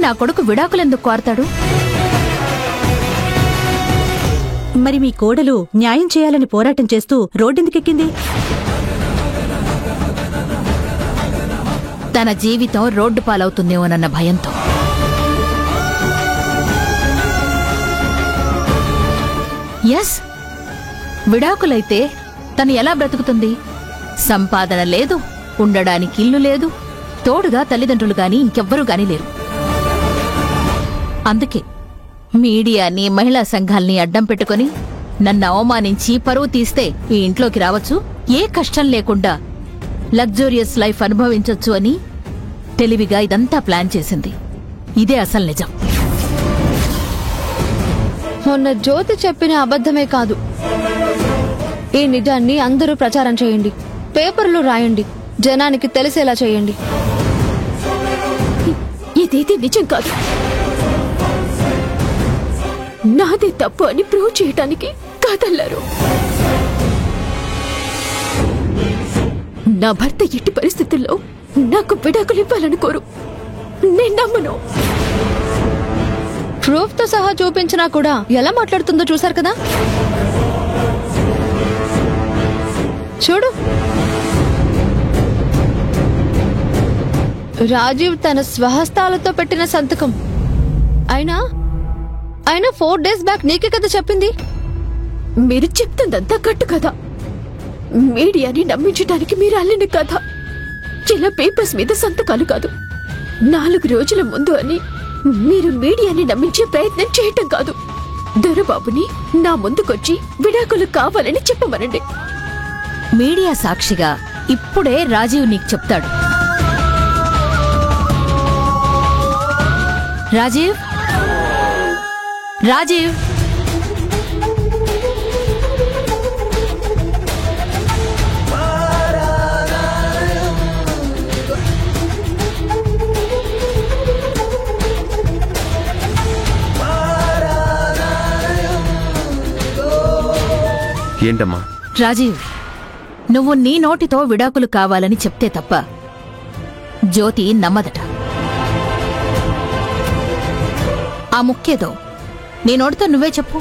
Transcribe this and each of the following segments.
నా కొడుకు విడాకులెందుకు కోరతాడు? మరి మీ కోడలు న్యాయం చేయాలని పోరాటం చేస్తూ రోడ్డెందుకెక్కింది? తన జీవితం రోడ్డు పాలవుతుందేమోనన్న భయంతో. ఎస్, విడాకులైతే తను ఎలా బ్రతుకుతుంది? సంపాదన లేదు, ఉండడానికి ఇల్లు లేదు, తోడుగా తల్లిదండ్రులు గాని ఇంకెవ్వరూ గాని లేరు. అందుకే మీడియాని, మహిళా సంఘాల్ని అడ్డం పెట్టుకుని నన్ను అవమానించి పరువు తీస్తే ఈ ఇంట్లోకి రావచ్చు, ఏ కష్టం లేకుండా లగ్జూరియస్ లైఫ్ అనుభవించొచ్చు అని తెలివిగా ఇదంతా ప్లాన్ చేసింది. ఇదే అసలు నిజం. మొన్న జ్యోతి చెప్పిన అబద్ధమే కాదు, ఈ నిజాన్ని అందరూ ప్రచారం చేయండి, పేపర్లు రాయండి, జనానికి తెలిసేలా చేయండి. ఇదేది నిజం కాదు. నాదే తప్పు అని ప్రూవ్ చేయటానికి కాదల్లారు. నా భర్త ఎట్టి పరిస్థితుల్లో నాకు విడాకులు ఇవ్వాలనుకోరు. నేను నమ్మను. ప్రూఫ్ తో సహా చూపించినా కూడా ఎలా మాట్లాడుతుందో చూశారు కదా. చూడు, రాజీవ్ తన స్వహస్తాలతో పెట్టిన సంతకం. అయినా 4 days బ్యాక్ నీకే కదా చెప్పింది. మీరు చెప్తుందంతా కట్టు కదా. మీడియాని నమ్మించడానికి మీరు అల్లిన కథ. ఇలా పేపర్స్ మీద సంతకాలు కాదు. 4 రోజుల ముందు అని మీరు మీడియాని నమ్మించే ప్రయత్నం చేయటం కాదు. దొరబాబుని నా ముందుకొచ్చి విడాకులు కావాలని చెప్పమనండి. మీడియా సాక్షిగా ఇప్పుడే రాజీవ్ నీకు చెప్తాడు. రాజీవ్, రాజీవ్, ఏంటమ్మా? రాజీవ్, నువ్వు నీ నోటితో విడాకులు కావాలని చెప్తే తప్ప జ్యోతి నమ్మదట. ఆ ముక్కేదో నీ నోటితో నువ్వే చెప్పు.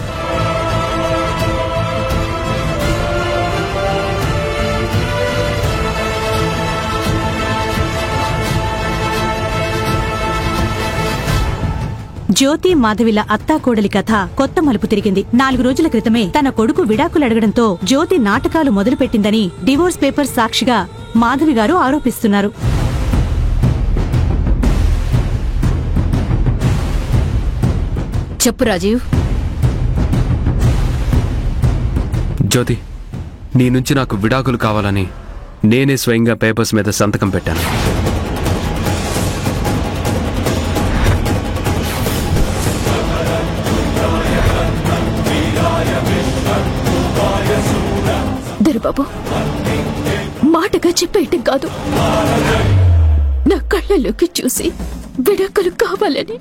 జ్యోతి మాధవిల అత్తాకోడలి కథ కొత్త మలుపు తిరిగింది. 4 రోజుల క్రితమే తన కొడుకు విడాకులడగడంతో జ్యోతి నాటకాలు మొదలుపెట్టిందని డివోర్స్ పేపర్స్ సాక్షిగా మాధవి గారు ఆరోపిస్తున్నారు. చెప్పు రాజీవ్. జ్యోతి, నీ నుంచి నాకు విడాకులు కావాలని నేనే స్వయంగా పేపర్స్ మీద సంతకం పెట్టాను. దొరబాబు, మాటగా చెప్పేయటం కాదు, నా కళ్ళలోకి చూసి విడాకులు కావాలని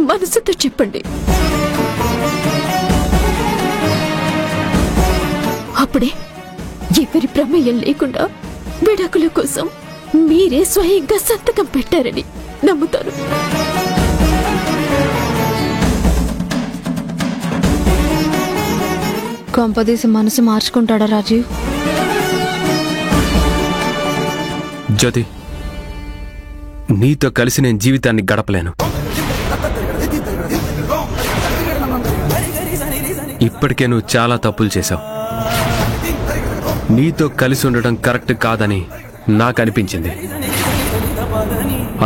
మనసుతో చెప్పండి. అప్పుడే ఎవరి ప్రమేయం లేకుండా విడాకుల కోసం మీరే స్వయంగా సంతకం పెట్టారని నమ్ముతాను. కొంపదీసి మనసు మార్చుకుంటాడా రాజీవ్? జ్యోతి, నీతో కలిసి నేను జీవితాన్ని గడపలేను. ఇప్పటికే నువ్వు చాలా తప్పులు చేశావు. నీతో కలిసి ఉండడం కరెక్ట్ కాదని నాకు అనిపించింది.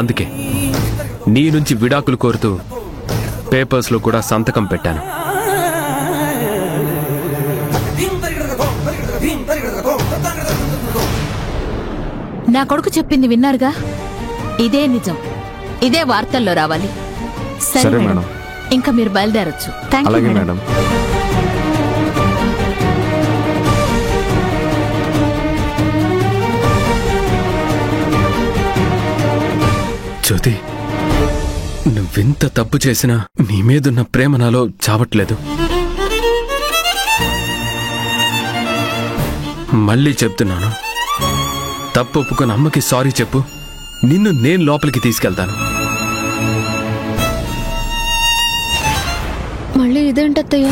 అందుకే నీ నుంచి విడాకులు కోరుతూ పేపర్స్లో కూడా సంతకం పెట్టాను. నా కొడుకు చెప్పింది విన్నారుగా, ఇదే నిజం, ఇదే వార్తల్లో రావాలి. సరే మేడం, ఇంకా మీరు బయలుదేరొచ్చు. Thank you madam. జ్యోతి, నువ్వెంత తప్పు చేసినా నీ మీదున్న ప్రేమ నాలో చావట్లేదు. మళ్ళీ చెప్తున్నాను, తప్పు ఒప్పుకొని అమ్మకి సారీ చెప్పు. నిన్ను నేను లోపలికి తీసుకెళ్తాను. ఇదేంటత్తయ్య?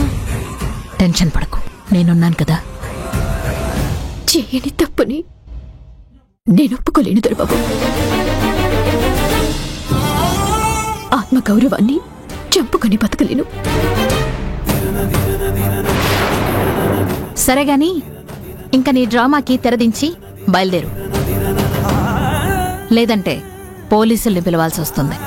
టెన్షన్ పడకు, నేనున్నాను కదా. చేయని తప్పుని నేను ఒప్పుకోలేను దొరబాబు. ఆత్మగౌరవాన్ని చంపుకొని బతకలేను. సరేగాని ఇంకా నీ డ్రామాకి తెరదించి బయలుదేరు, లేదంటే పోలీసుల్ని పిలవాల్సి వస్తుంది.